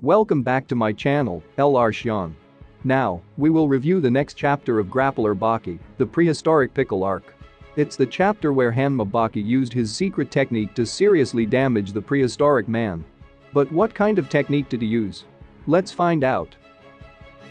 Welcome back to my channel, LR Xian. Now, we will review the next chapter of Grappler Baki, the prehistoric pickle arc. It's the chapter where Hanma Baki used his secret technique to seriously damage the prehistoric man. But what kind of technique did he use? Let's find out.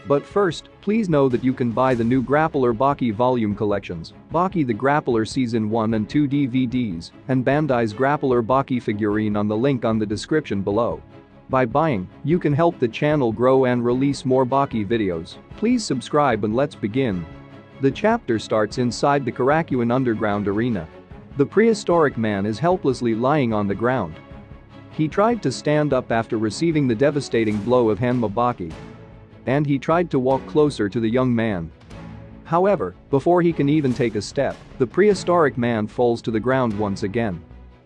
But first, please know that you can buy the new Grappler Baki volume collections, Baki the Grappler Season 1 and 2 DVDs, and Bandai's Grappler Baki figurine on the link on the description below. By buying, you can help the channel grow and release more Baki videos. Please subscribe and let's begin. The chapter starts inside the Karakuan underground arena. The prehistoric man is helplessly lying on the ground. He tried to stand up after receiving the devastating blow of Hanma Baki. And he tried to walk closer to the young man. However, before he can even take a step, the prehistoric man falls to the ground once again.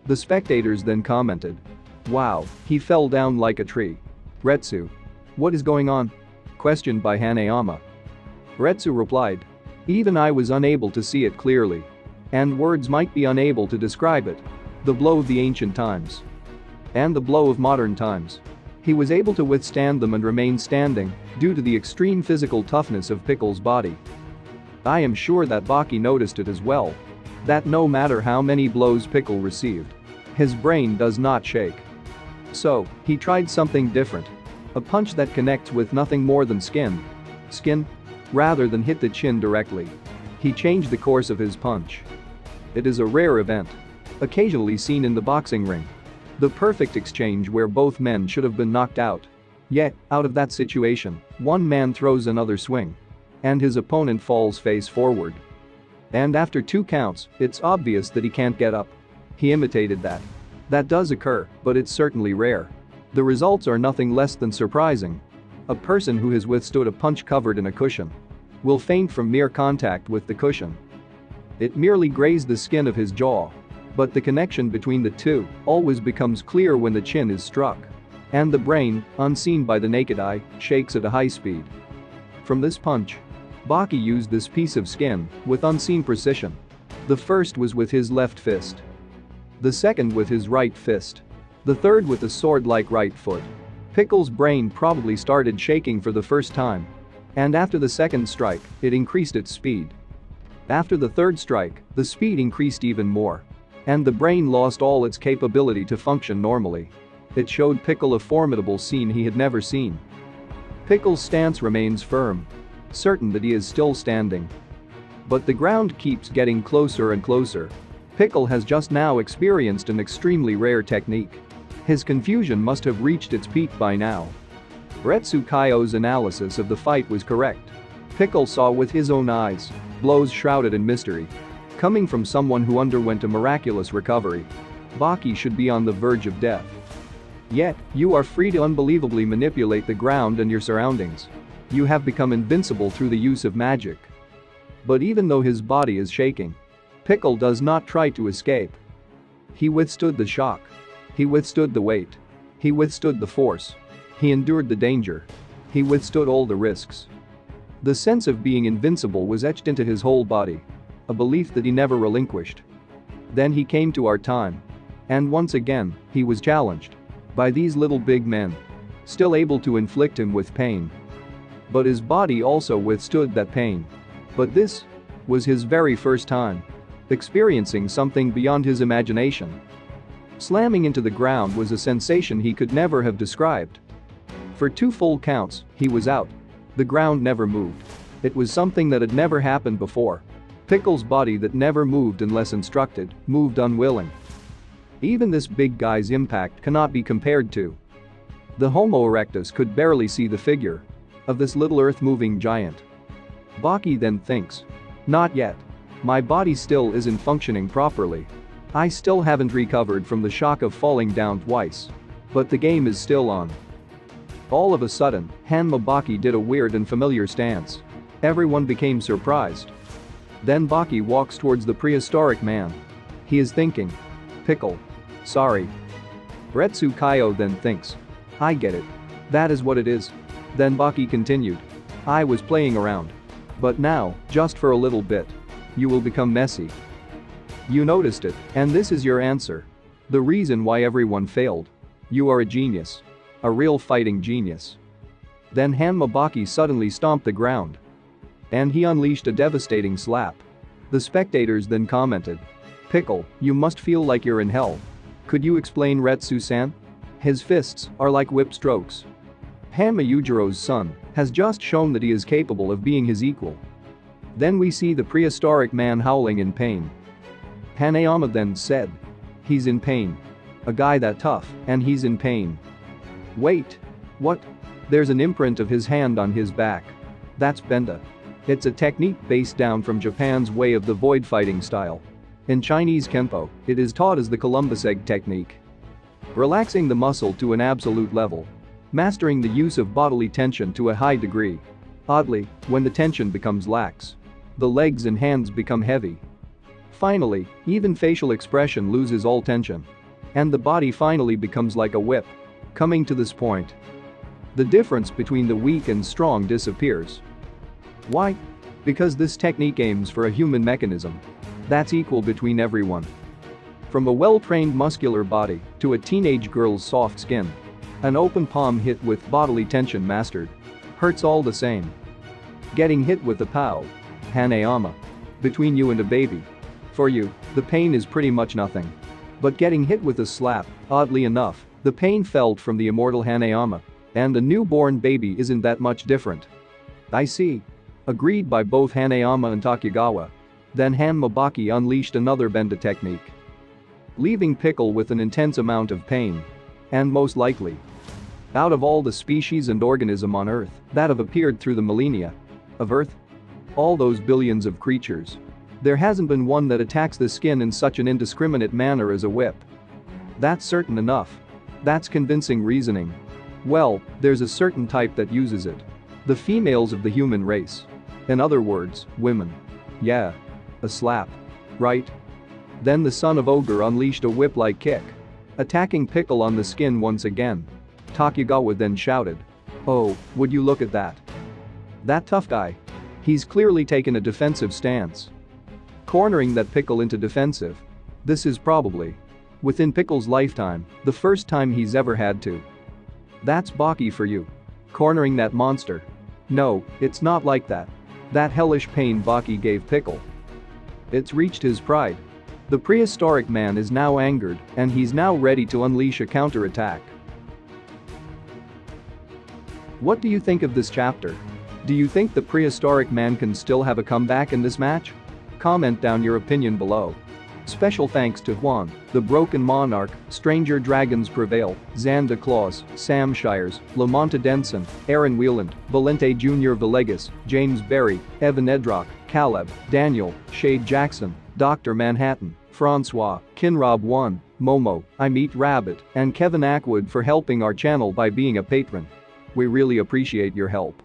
The spectators then commented, "Wow, he fell down like a tree." Retsu. "What is going on?" questioned by Hanayama. Retsu replied, "Even I was unable to see it clearly. And words might be unable to describe it. The blow of the ancient times. And the blow of modern times. He was able to withstand them and remain standing due to the extreme physical toughness of Pickle's body. I am sure that Baki noticed it as well. That no matter how many blows Pickle received, his brain does not shake. So, he tried something different. A punch that connects with nothing more than skin. Rather than hit the chin directly. He changed the course of his punch. It is a rare event. Occasionally seen in the boxing ring. The perfect exchange where both men should have been knocked out. Yet, out of that situation, one man throws another swing. And his opponent falls face forward. And after 2 counts, it's obvious that he can't get up. He imitated that. That does occur, but it's certainly rare. The results are nothing less than surprising. A person who has withstood a punch covered in a cushion will faint from mere contact with the cushion. It merely grazed the skin of his jaw. But the connection between the two always becomes clear when the chin is struck. And the brain, unseen by the naked eye, shakes at a high speed. From this punch, Baki used this piece of skin with unseen precision. The first was with his left fist. The second with his right fist. The third with a sword-like right foot. Pickle's brain probably started shaking for the first time. And after the second strike, it increased its speed. After the third strike, the speed increased even more. And the brain lost all its capability to function normally. It showed Pickle a formidable scene he had never seen. Pickle's stance remains firm. Certain that he is still standing. But the ground keeps getting closer and closer. Pickle has just now experienced an extremely rare technique. His confusion must have reached its peak by now. Retsu Kaio's analysis of the fight was correct. Pickle saw with his own eyes, blows shrouded in mystery. Coming from someone who underwent a miraculous recovery. Baki should be on the verge of death. Yet, you are free to unbelievably manipulate the ground and your surroundings. You have become invincible through the use of magic. But even though his body is shaking, Pickle does not try to escape. He withstood the shock. He withstood the weight. He withstood the force. He endured the danger. He withstood all the risks. The sense of being invincible was etched into his whole body. A belief that he never relinquished. Then he came to our time. And once again, he was challenged. By these little big men. Still able to inflict him with pain. But his body also withstood that pain. But this was his very first time. Experiencing something beyond his imagination. Slamming into the ground was a sensation he could never have described. For 2 full counts, he was out. The ground never moved. It was something that had never happened before. Pickle's body that never moved unless instructed, moved unwilling. Even this big guy's impact cannot be compared to. The Homo erectus could barely see the figure of this little earth-moving giant. Baki then thinks, "Not yet. My body still isn't functioning properly. I still haven't recovered from the shock of falling down twice. But the game is still on." All of a sudden, Hanma Baki did a weird and familiar stance. Everyone became surprised. Then Baki walks towards the prehistoric man. He is thinking, "Pickle. Sorry." Retsu Kaio then thinks, "I get it. That is what it is." Then Baki continued, "I was playing around. But now, just for a little bit. You will become messy. You noticed it, and this is your answer. The reason why everyone failed. You are a genius. A real fighting genius. Then Hanmabaki suddenly stomped the ground. And he unleashed a devastating slap. The spectators then commented, "Pickle, you must feel like you're in hell. Could you explain Retsu-san? His fists are like whip strokes." Hanma Yujiro's son has just shown that he is capable of being his equal. Then we see the prehistoric man howling in pain. Hanayama then said, "He's in pain. A guy that tough, and he's in pain. Wait. What? There's an imprint of his hand on his back. That's Benda. It's a technique based down from Japan's way of the void fighting style. In Chinese Kenpo, it is taught as the Columbus egg technique. Relaxing the muscle to an absolute level. Mastering the use of bodily tension to a high degree. Oddly, when the tension becomes lax, the legs and hands become heavy. Finally, even facial expression loses all tension. And the body finally becomes like a whip. Coming to this point, the difference between the weak and strong disappears. Why? Because this technique aims for a human mechanism that's equal between everyone. From a well-trained muscular body to a teenage girl's soft skin. An open palm hit with bodily tension mastered hurts all the same. Getting hit with a pow, Hanayama, between you and a baby. For you, the pain is pretty much nothing. But getting hit with a slap, oddly enough, the pain felt from the immortal Hanayama and a newborn baby isn't that much different. I see. Agreed by both Hanayama and Takugawa. Then Hanmabaki unleashed another Benda technique, leaving Pickle with an intense amount of pain. And most likely, out of all the species and organism on Earth that have appeared through the millennia of Earth, all those billions of creatures, there hasn't been one that attacks the skin in such an indiscriminate manner as a whip. That's certain enough. That's convincing reasoning. Well, there's a certain type that uses it. The females of the human race. In other words, women. Yeah. A slap. Right? Then the son of Ogre unleashed a whip-like kick, attacking Pickle on the skin once again. Takugawa then shouted, "Oh, would you look at that? That tough guy. He's clearly taken a defensive stance. Cornering that Pickle into defensive. This is probably, within Pickle's lifetime, the first time he's ever had to. That's Baki for you. Cornering that monster. No, it's not like that. That hellish pain Baki gave Pickle. It's reached his pride. The prehistoric man is now angered and he's now ready to unleash a counterattack." What do you think of this chapter? Do you think the prehistoric man can still have a comeback in this match? Comment down your opinion below. Special thanks to Juan, the Broken Monarch, Stranger Dragons Prevail, Xanda Claus, Sam Shires, Lamonta Denson, Aaron Wieland, Valente Jr. Villegas, James Berry, Evan Edrock, Caleb, Daniel, Shade Jackson, Dr. Manhattan, Francois, Kinrob 1, Momo, I Meet Rabbit, and Kevin Ackwood for helping our channel by being a patron. We really appreciate your help.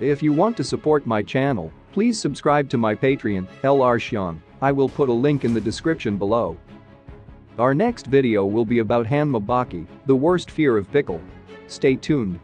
If you want to support my channel, please subscribe to my Patreon, LR Xian. I will put a link in the description below. Our next video will be about Hanmabaki, the worst fear of Pickle. Stay tuned.